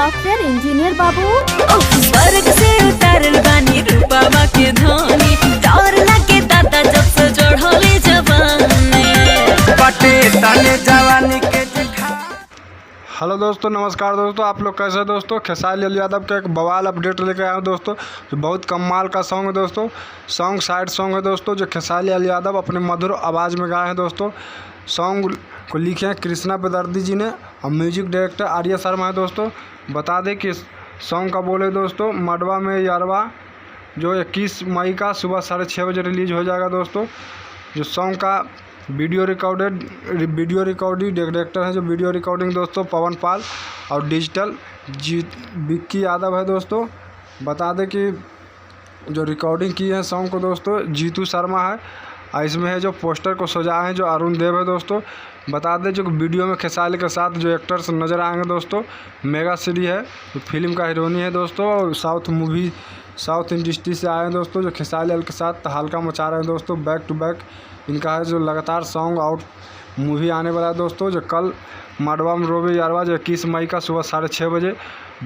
Software engineer बाबू। स्वर्ग से उतारल बानी रूपावा के धनी, डर लागे दादा जब से चढ़ले जवानी बटे तने जवानी के हेलो दोस्तों, नमस्कार दोस्तों। आप लोग कैसे हैं दोस्तों? खेसारी लाल यादव का एक बवाल अपडेट लेकर आया हूँ दोस्तों। जो बहुत कमाल का सॉन्ग है दोस्तों। सॉन्ग साइड सॉन्ग है दोस्तों, जो खेसारी लाल यादव अपने मधुर आवाज़ में गाए हैं दोस्तों। सॉन्ग को लिखे हैं कृष्णा बेदर्दी जी ने और म्यूजिक डायरेक्टर आर्या शर्मा है दोस्तों। बता दें कि सॉन्ग का बोले दोस्तों, मडवा में यारवा जो 21 मई का सुबह 6:30 बजे रिलीज हो जाएगा दोस्तों। जो सॉन्ग का वीडियो रिकॉर्डिंग डायरेक्टर है, जो वीडियो रिकॉर्डिंग दोस्तों पवन पाल और डिजिटल विक्की यादव है दोस्तों। बता दें कि जो रिकॉर्डिंग की है सॉन्ग को दोस्तों जीतू शर्मा है और इसमें है जो पोस्टर को सजाए हैं जो अरुण देव है दोस्तों। बता दें जो वीडियो में खेसारी के साथ जो एक्टर्स नज़र आएंगे दोस्तों, मेगा श्री है जो फिल्म का हीरोइनी है दोस्तों, और साउथ इंडस्ट्री से आए हैं दोस्तों, जो खेसारी लाल के साथ हल्का मचा रहे हैं दोस्तों। बैक टू बैक इनका है जो लगातार सॉन्ग आउट मूवी आने वाला है दोस्तों, जो कल मडवा में रोबे यारवा जो 21 मई का सुबह 6:30 बजे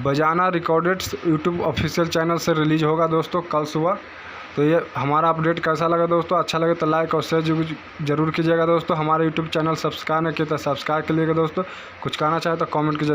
बजाना रिकॉर्डेड यूट्यूब ऑफिशियल चैनल से रिलीज होगा दोस्तों कल सुबह। तो ये हमारा अपडेट कैसा लगा दोस्तों? अच्छा लगे तो लाइक और शेयर जरूर कीजिएगा दोस्तों। हमारे यूट्यूब चैनल सब्सक्राइब नहीं किया तो सब्सक्राइब कीजिएगा दोस्तों। कुछ कहना चाहे तो कमेंट कीजिए।